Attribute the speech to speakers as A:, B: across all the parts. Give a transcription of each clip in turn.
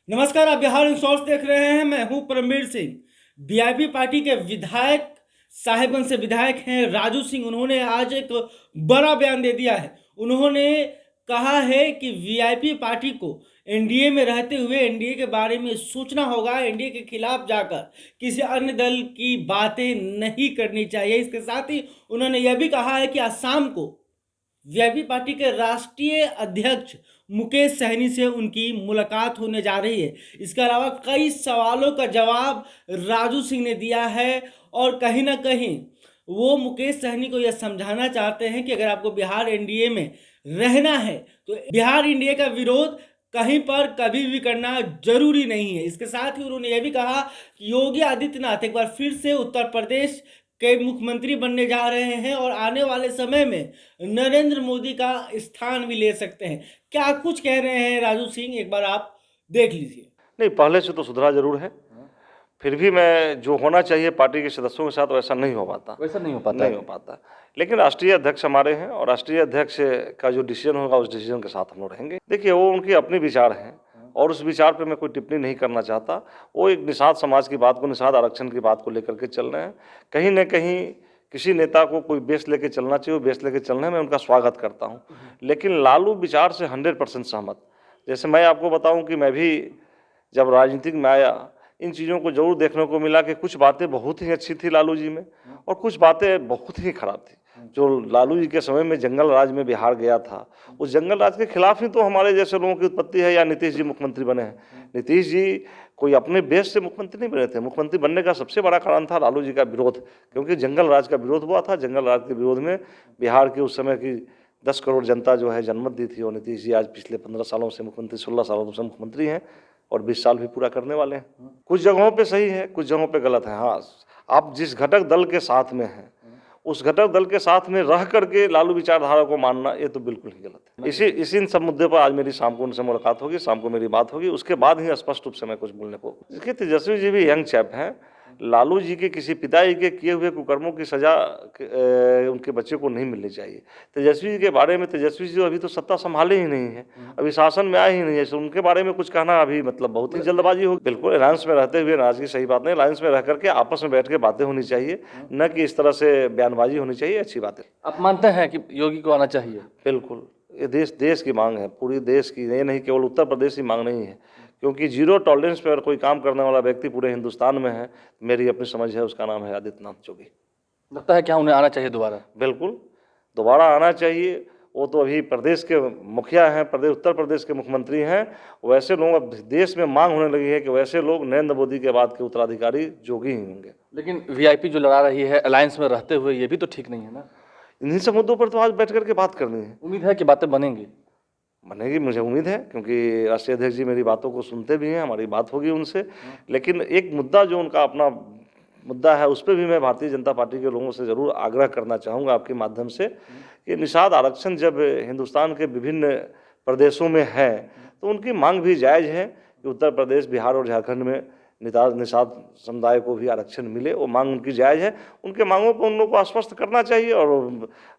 A: नमस्कार, आप बिहार इंश्योर्स देख रहे हैं। मैं हूं परमवीर सिंह। वीआईपी पार्टी के विधायक साहेबगंज से विधायक हैं राजू सिंह। उन्होंने आज एक बड़ा बयान दे दिया है। उन्होंने कहा है कि वीआईपी पार्टी को एनडीए में रहते हुए एनडीए के बारे में सोचना होगा। एनडीए के खिलाफ जाकर किसी अन्य दल की बातें नहीं करनी चाहिए। इसके साथ ही उन्होंने यह भी कहा है कि असम को वीआईपी पार्टी के राष्ट्रीय अध्यक्ष मुकेश सहनी से उनकी मुलाकात होने जा रही है। इसके अलावा कई सवालों का जवाब राजू सिंह ने दिया है और कहीं ना कहीं वो मुकेश सहनी को यह समझाना चाहते हैं कि अगर आपको बिहार एनडीए में रहना है तो बिहार एनडीए का विरोध कहीं पर कभी भी करना जरूरी नहीं है। इसके साथ ही उन्होंने यह भी कहा कि योगी आदित्यनाथ एक बार फिर से उत्तर प्रदेश के मुख्यमंत्री बनने जा रहे हैं और आने वाले समय में नरेंद्र मोदी का स्थान भी ले सकते हैं। क्या कुछ कह रहे हैं राजू सिंह, एक बार आप देख लीजिए।
B: नहीं, पहले से तो सुधरा जरूर है, फिर भी मैं जो होना चाहिए पार्टी के सदस्यों के साथ वैसा नहीं हो पाता। लेकिन राष्ट्रीय अध्यक्ष हमारे हैं और राष्ट्रीय अध्यक्ष का जो डिसीजन होगा उस डिसीजन के साथ हम लोग रहेंगे। देखिए, वो उनकी अपनी विचार हैं और उस विचार पे मैं कोई टिप्पणी नहीं करना चाहता। वो एक निषाद समाज की बात को, निषाद आरक्षण की बात को लेकर के चल रहे हैं। कहीं न कहीं किसी नेता को कोई बेस लेके चलना चाहिए, वो बेस लेके चलने में उनका स्वागत करता हूँ। लेकिन लालू विचार से 100% सहमत। जैसे मैं आपको बताऊँ कि मैं भी जब राजनीतिक में आया, इन चीज़ों को जरूर देखने को मिला कि कुछ बातें बहुत ही अच्छी थी लालू जी में और कुछ बातें बहुत ही खराब थी। जो लालू जी के समय में जंगल राज में बिहार गया था, उस जंगल राज के खिलाफ ही तो हमारे जैसे लोगों की उत्पत्ति है या नीतीश जी मुख्यमंत्री बने हैं। नीतीश जी कोई अपने बेस से मुख्यमंत्री नहीं बने थे। मुख्यमंत्री बनने का सबसे बड़ा कारण था लालू जी का विरोध, क्योंकि जंगल राज का विरोध हुआ था। जंगल राज के विरोध में बिहार की उस समय की 10 करोड़ जनता जो है जनमत दी थी। और नीतीश जी आज पिछले 15 सालों से मुख्यमंत्री, 16 सालों से मुख्यमंत्री हैं और 20 साल भी पूरा करने वाले हैं। कुछ जगहों पे सही है, कुछ जगहों पे गलत है। हाँ, आप जिस घटक दल के साथ में हैं, उस घटक दल के साथ में रह करके लालू विचारधारा को मानना, ये तो बिल्कुल ही गलत है। इसी सब मुद्दे पर आज मेरी शाम को उनसे मुलाकात होगी, शाम को मेरी बात होगी, उसके बाद ही स्पष्ट रूप से मैं कुछ बोलने को। देखिए, तेजस्वी जी भी यंग चैप हैं। लालू जी के किसी पिताजी के किए हुए कुकर्मों की सजा उनके बच्चे को नहीं मिलनी चाहिए। तेजस्वी जी के बारे में, तेजस्वी जी अभी तो सत्ता संभाले ही नहीं है, अभी शासन में आए ही नहीं है, तो उनके बारे में कुछ कहना अभी मतलब बहुत ही जल्दबाजी होगी। बिल्कुल अलायंस में रहते हुए नाराजगी सही बात नहीं। अलायंस में रह करके आपस में बैठ के बातें होनी चाहिए, न कि इस तरह से बयानबाजी होनी चाहिए। अच्छी बात है।
C: आप मानते हैं कि योगी को आना चाहिए?
B: बिल्कुल, ये देश की मांग है, पूरी देश की, ये नहीं केवल उत्तर प्रदेश की मांग नहीं है। क्योंकि जीरो टॉलरेंस पे अगर कोई काम करने वाला व्यक्ति पूरे हिंदुस्तान में है, मेरी अपनी समझ है, उसका नाम है आदित्यनाथ योगी।
C: लगता है क्या उन्हें आना चाहिए दोबारा?
B: बिल्कुल, दोबारा आना चाहिए। वो तो अभी प्रदेश के मुखिया हैं, उत्तर प्रदेश के मुख्यमंत्री हैं। वैसे लोग, अब देश में मांग होने लगी है कि वैसे लोग नरेंद्र मोदी के बाद के उत्तराधिकारी योगी ही होंगे।
C: लेकिन वीआईपी जो लड़ा रही है अलायंस में रहते हुए, ये भी तो ठीक नहीं है ना।
B: इन्हीं सब मुद्दों पर तो आज बैठ करके बात करनी है।
C: उम्मीद है कि बातें बनेंगी।
B: बनेगी, मुझे उम्मीद है, क्योंकि राष्ट्रीय अध्यक्ष जी मेरी बातों को सुनते भी हैं, हमारी बात होगी उनसे। लेकिन एक मुद्दा जो उनका अपना मुद्दा है, उस पर भी मैं भारतीय जनता पार्टी के लोगों से ज़रूर आग्रह करना चाहूँगा आपके माध्यम से कि निषाद आरक्षण जब हिंदुस्तान के विभिन्न प्रदेशों में है तो उनकी मांग भी जायज़ है कि उत्तर प्रदेश, बिहार और झारखंड में निषाद समुदाय को भी आरक्षण मिले। वो मांग उनकी जायज़ है। उनके मांगों को उन लोगों को आश्वस्त करना चाहिए। और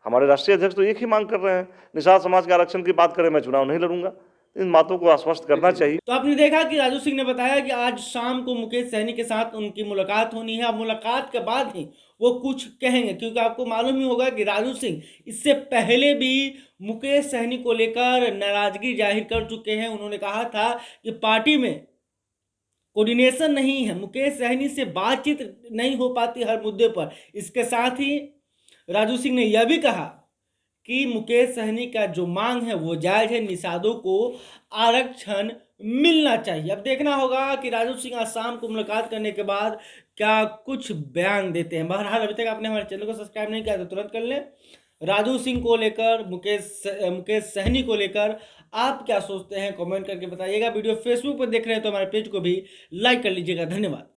B: हमारे राष्ट्रीय अध्यक्ष तो एक ही मांग कर रहे हैं, निषाद समाज के आरक्षण की बात करें, मैं चुनाव नहीं लड़ूंगा। इन बातों को आश्वस्त करना चाहिए।
A: तो आपने देखा कि राजू सिंह ने बताया कि आज शाम को मुकेश सहनी के साथ उनकी मुलाकात होनी है। अब मुलाकात के बाद ही वो कुछ कहेंगे, क्योंकि आपको मालूम ही होगा कि राजू सिंह इससे पहले भी मुकेश सहनी को लेकर नाराजगी जाहिर कर चुके हैं। उन्होंने कहा था कि पार्टी में कोऑर्डिनेशन नहीं है, मुकेश सहनी से बातचीत नहीं हो पाती हर मुद्दे पर। इसके साथ ही राजू सिंह ने यह भी कहा कि मुकेश सहनी का जो मांग है वो जायज है, निषादों को आरक्षण मिलना चाहिए। अब देखना होगा कि राजू सिंह आज शाम को मुलाकात करने के बाद क्या कुछ बयान देते हैं। बहरहाल अभी तक आपने हमारे चैनल को सब्सक्राइब नहीं किया तो तुरंत कर लें। राजू सिंह को लेकर, मुकेश सहनी को लेकर आप क्या सोचते हैं कमेंट करके बताइएगा। वीडियो फेसबुक पर देख रहे हैं तो हमारे पेज को भी लाइक कर लीजिएगा। धन्यवाद।